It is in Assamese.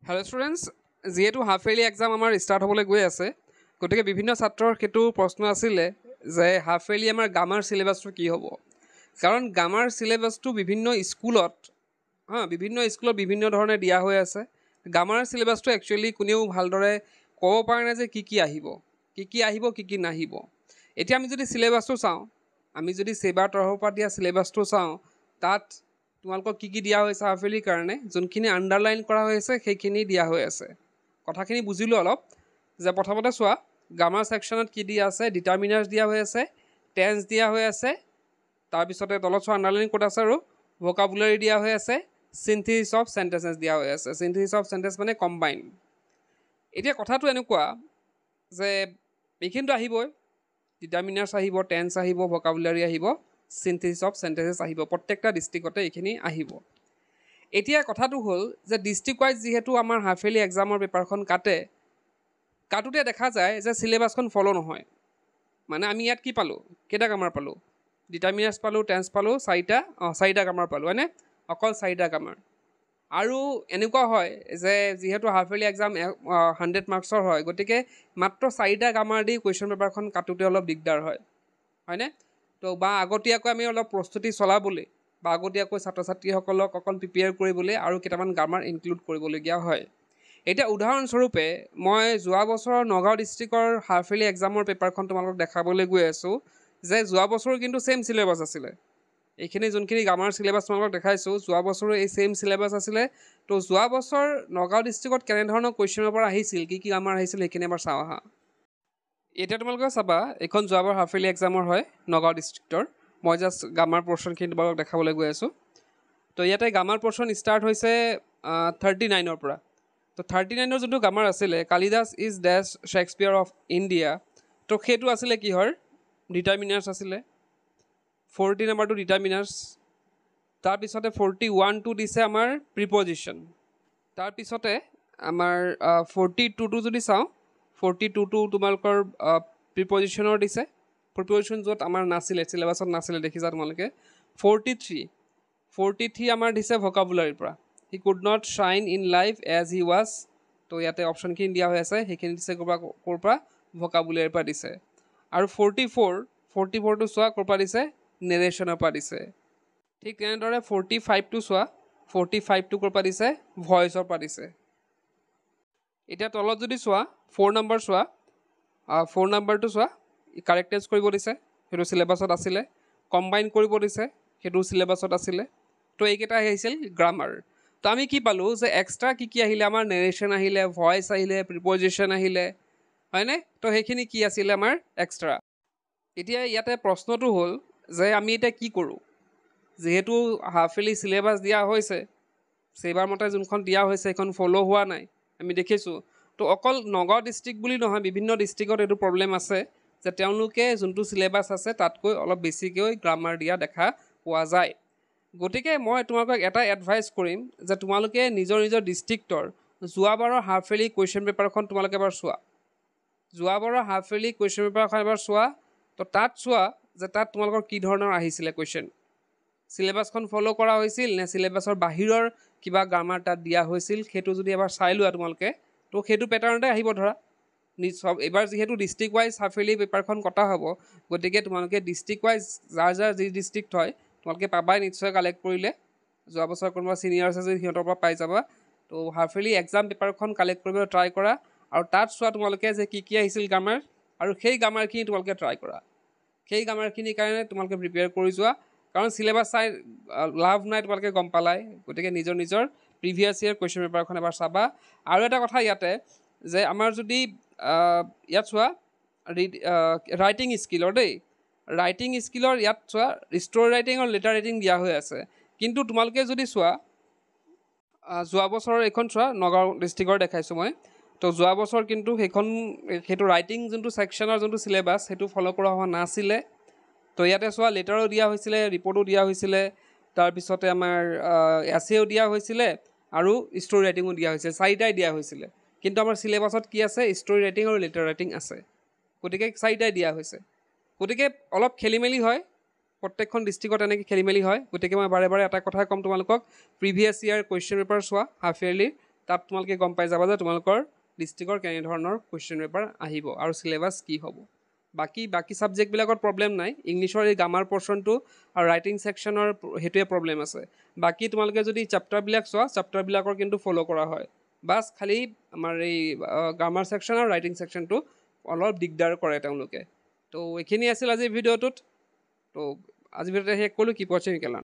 হেল্ল' ষ্টুডেণ্টছ, যিহেতু হাফ ইয়াৰলি এক্সাম আমাৰ ষ্টাৰ্ট হ'বলৈ গৈ আছে, গতিকে বিভিন্ন ছাত্ৰৰ সেইটো প্ৰশ্ন আছিলে যে হাফ ইয়াৰলি আমাৰ গ্ৰামাৰ চিলেবাছটো কি হ'ব। কাৰণ গ্ৰামাৰ চিলেবাছটো বিভিন্ন স্কুলত বিভিন্ন ধৰণে দিয়া হৈ আছে। গ্ৰামাৰ চিলেবাছটো একচুৱেলি কোনেও ভালদৰে ক'ব পৰা নাই যে কি কি আহিব কি কি নাহিব। এতিয়া আমি যদি চিলেবাছটো চাওঁ, আমি যদি ছেবাৰ তৰফৰ পৰা দিয়া চিলেবাছটো চাওঁ, তাত তোমালোকক কি কি দিয়া হৈছে হাফ ইয়াৰলিৰ কাৰণে, যোনখিনি আণ্ডাৰলাইন কৰা হৈ আছে সেইখিনি দিয়া হৈ আছে। কথাখিনি বুজিলোঁ অলপ, যে প্ৰথমতে চোৱা গ্ৰামাৰ ছেকশ্যনত কি দিয়া আছে, ডিটাৰমিনাৰ্ছ দিয়া হৈ আছে, টেন্স দিয়া হৈ আছে, তাৰপিছতে তলত চোৱা আণ্ডাৰলাইন ক'ত আছে আৰু ভোকাবুলাৰী দিয়া হৈ আছে, চিন্থেছিছ অফ চেণ্টেঞ্চেছ দিয়া হৈ আছে। চিন্থেছিছ অফ চেণ্টেঞ্চ মানে কম্বাইন। এতিয়া কথাটো এনেকুৱা যে এইখিনিতো আহিবই, ডিটাৰমিনাৰ্ছ আহিব, টেন্স আহিব, ভোকাবুলাৰী আহিব, চিন্থেছিছ অফ চেণ্টেঞ্চেছ আহিব, প্ৰত্যেকটা ডিষ্ট্ৰিক্টতে এইখিনি আহিব। এতিয়া কথাটো হ'ল যে ডিষ্ট্ৰিক্ট ৱাইজ যিহেতু আমাৰ হাফ ইয়াৰলি এক্সামৰ পেপাৰখন কাটোতে দেখা যায় যে চিলেবাছখন ফ'ল' নহয়। মানে আমি ইয়াত কি পালোঁ, কেইটা গ্ৰামাৰ পালোঁ, ডিটাৰমিনাৰ্ছ পালোঁ, টেন্স পালোঁ, চাৰিটা গ্ৰামাৰ পালোঁ, হয়নে? অকল 4টা গ্ৰামাৰ। আৰু এনেকুৱা হয় যে যিহেতু হাফ ইয়াৰলি এক্সাম 100 মাৰ্কছৰ হয়, গতিকে মাত্ৰ 4টা গ্ৰামাৰ দি কুৱেশ্যন পেপাৰখন কাটোতে অলপ দিগদাৰ হয়, হয়নে? তো বা আগতীয়াকৈ আমি অলপ প্ৰস্তুতি চলাবলৈ বা আগতীয়াকৈ ছাত্ৰ ছাত্ৰীসকলক অকল প্ৰিপেয়াৰ কৰিবলৈ আৰু কেইটামান গ্ৰামাৰ ইনক্লুড কৰিবলগীয়া হয়। এতিয়া উদাহৰণস্বৰূপে মই যোৱা বছৰৰ নগাঁও ডিষ্ট্ৰিক্টৰ হাফ ইয়াৰলি এক্সামৰ পেপাৰখন তোমালোকক দেখাবলৈ গৈ আছোঁ, যে যোৱা বছৰো কিন্তু ছেইম চিলেবাছ আছিলে। এইখিনি যোনখিনি গ্ৰামাৰ চিলেবাছ তোমালোকক দেখাইছোঁ, যোৱা বছৰো এই ছেইম চিলেবাছ আছিলে। তো যোৱা বছৰ নগাঁও ডিষ্ট্ৰিক্টত কেনেধৰণৰ কুৱেশ্যন পেপাৰ আহিছিল, কি কি গ্ৰামাৰ আহিছিল, সেইখিনি এবাৰ চাওঁ আহা। এতিয়া তোমালোকে চাবা, এইখন যোৱাবাৰ হাফ ইয়াৰলি এক্সামৰ হয় নগাঁও ডিষ্ট্ৰিক্টৰ। মই জাষ্ট গ্ৰামাৰ পৰ্শ্যনখিনি তোমালোকক দেখাবলৈ গৈ আছোঁ। তো ইয়াতে গ্ৰামাৰ পৰ্শ্যন ষ্টাৰ্ট হৈছে 39ৰ পৰা। তো 39ৰ যোনটো গ্ৰামাৰ আছিলে, Kalidas is the Shakespeare of India, তো সেইটো আছিলে কিহৰ, ডিটাৰমিনাৰ্ছ আছিলে। 40 নম্বৰটো ডিটাৰমিনাৰ্ছ, তাৰপিছতে 41টো দিছে আমাৰ প্ৰিপজিশ্যন, তাৰপিছতে আমাৰ 42টো যদি চাওঁ, 42টো তোমালোকৰ প্ৰিপজিশ্যনৰ দিছে, প্ৰিপজিশ্যন য'ত আমাৰ নাছিলে, চিলেবাছত নাছিলে, দেখিছা তোমালোকে। 43 আমাৰ দিছে ভোকাবুলাৰীৰ পৰা, he could not shine in life as he was. তো ইয়াতে অপশ্যনখিনি দিয়া হৈ আছে, সেইখিনি দিছে ক'ৰ পৰা, ভোকাবুলাৰীৰ পৰা দিছে। আৰু 44টো চোৱা ক'ৰ পৰা দিছে, নেৰেশ্যনৰ পৰা দিছে। ঠিক তেনেদৰে 45টো চোৱা, 45টো ক'ৰ পৰা দিছে, ভইচৰ পৰা দিছে। এতিয়া তলত যদি চোৱা 4 নম্বৰ চোৱা, 4 নম্বৰটো চোৱা, কাৰেক্টেজ কৰিব দিছে, সেইটো চিলেবাছত আছিলে। কম্বাইন কৰিব দিছে, সেইটো চিলেবাছত আছিলে। তো এইকেইটা আহিছিল গ্ৰামাৰ। তো আমি কি পালোঁ যে এক্সট্ৰা কি কি আহিলে, আমাৰ নেৰেশ্যন আহিলে, ভইচ আহিলে, প্ৰিপজিশ্যন আহিলে, হয়নে? তো সেইখিনি কি আছিলে আমাৰ এক্সট্ৰা। এতিয়া ইয়াতে প্ৰশ্নটো হ'ল যে আমি এতিয়া কি কৰোঁ, যিহেতু হাফ ইয়াৰলি চিলেবাছ দিয়া হৈছে, ছেবাৰ মতে যোনখন দিয়া হৈছে সেইখন ফ'ল' হোৱা নাই, আমি দেখিছোঁ। তো অকল নগাঁও ডিষ্ট্ৰিক্ট বুলি নহয়, বিভিন্ন ডিষ্ট্ৰিক্টত এইটো প্ৰব্লেম আছে যে তেওঁলোকে যোনটো চিলেবাছ আছে তাতকৈ অলপ বেছিকৈ গ্ৰামাৰ দিয়া দেখা পোৱা যায়। গতিকে মই তোমালোকক এটা এডভাইচ কৰিম যে তোমালোকে নিজৰ ডিষ্ট্ৰিক্টৰ যোৱাবাৰৰ হাফ ইয়াৰলি কুৱেশ্যন পেপাৰখন তোমালোকে এবাৰ চোৱা। যোৱাবাৰৰ হাফ ইয়াৰলি কুৱেশ্যন পেপাৰখন এবাৰ চোৱা। তো তাত চোৱা যে তাত তোমালোকৰ কি ধৰণৰ আহিছিলে কুৱেশ্যন, চিলেবাছখন ফ'ল' কৰা হৈছিল নে চিলেবাছৰ বাহিৰৰ কিবা গ্ৰামাৰ তাত দিয়া হৈছিল, সেইটো যদি এবাৰ চাই লোৱা তোমালোকে, তো সেইটো পেটাৰ্ণতে আহিব ধৰা। এইবাৰ যিহেতু ডিষ্ট্ৰিক্ট ৱাইজ হাফ ইয়াৰলি পেপাৰখন কটা হ'ব, গতিকে তোমালোকে ডিষ্ট্ৰিক্ট ৱাইজ যাৰ যি ডিষ্ট্ৰিক্ট হয় তোমালোকে পাবাই নিশ্চয় কালেক্ট কৰিলে। যোৱা বছৰ কোনোবা ছিনিয়ৰ্ছ আছে যদি সিহঁতৰ পৰা পাই যাবা। তো হাফ ইয়াৰলি এক্সাম পেপাৰখন কালেক্ট কৰিবলৈ ট্ৰাই কৰা, আৰু তাত চোৱা তোমালোকে যে কি কি আহিছিল গ্ৰামাৰ, আৰু সেই গ্ৰামাৰখিনি তোমালোকে ট্ৰাই কৰা। সেই গ্ৰামাৰখিনিৰ কাৰণে তোমালোকে প্ৰিপেয়াৰ কৰি যোৱা, কাৰণ চিলেবাছ চাই লাভ নাই, তোমালোকে গম পালাই। গতিকে নিজৰ প্ৰিভিয়াছ ইয়েৰ কুৱেশ্যন পেপাৰখন এবাৰ চাবা। আৰু এটা কথা ইয়াতে যে আমাৰ যদি ইয়াত চোৱা ৰাইটিং স্কিলৰ ৰাইটিং স্কিলৰ ইয়াত চোৱা ষ্ট'ৰী ৰাইটিং আৰু লেটাৰ ৰাইটিং দিয়া হৈ আছে। কিন্তু তোমালোকে যদি চোৱা যোৱা বছৰৰ এইখন চোৱা, নগাঁও ডিষ্ট্ৰিক্টৰ দেখাইছোঁ মই। তো যোৱা বছৰ কিন্তু সেইটো ৰাইটিং যোনটো ছেকশ্যনৰ যোনটো চিলেবাছ সেইটো ফ'ল' কৰা হোৱা নাছিলে। তো ইয়াতে চোৱা লেটাৰো দিয়া হৈছিলে, ৰিপৰ্টো দিয়া হৈছিলে, তাৰপিছতে আমাৰ এছেও দিয়া হৈছিলে আৰু ষ্ট'ৰী ৰাইটিঙো দিয়া হৈছিলে, 4টাই দিয়া হৈছিলে। কিন্তু আমাৰ চিলেবাছত কি আছে, ষ্ট'ৰী ৰাইটিং আৰু লেটাৰ ৰাইটিং আছে, গতিকে 4টাই দিয়া হৈছে। গতিকে অলপ খেলি মেলি হয়, প্ৰত্যেকখন ডিষ্ট্ৰিক্টত এনেকৈ খেলি মেলি হয়। গতিকে মই বাৰে বাৰে এটা কথাই ক'ম তোমালোকক, প্ৰিভিয়াছ ইয়েৰ কুৱেশ্যন পেপাৰ চোৱা হাফ ইয়াৰলিৰ, তাত তোমালোকে গম পাই যাবা যে তোমালোকৰ ডিষ্ট্ৰিক্টৰ কেনেধৰণৰ কুৱেশ্যন পেপাৰ আহিব আৰু চিলেবাছ কি হ'ব বাকী ছাবজেক্টবিলাকত প্ৰব্লেম নাই ইংলিছৰ এই গ্ৰামাৰ পৰ্চনটো আৰু ৰাইটিং ছেকশ্যনৰ সেইটোৱে প্ৰব্লেম আছে বাকী তোমালোকে যদি চেপ্টাৰবিলাক চোৱা চেপ্টাৰবিলাকৰ কিন্তু ফ'ল' কৰা হয় বাছ খালি আমাৰ এই গ্ৰামাৰ ছেকশ্যন আৰু ৰাইটিং ছেকশ্যনটো অলপ দিগদাৰ কৰে তেওঁলোকে তো এইখিনি আছিল আজিৰ ভিডিঅ'টোত তো আজিৰ ভিডিঅ'তে শেষ কৰিলোঁ কি পঢ়িছে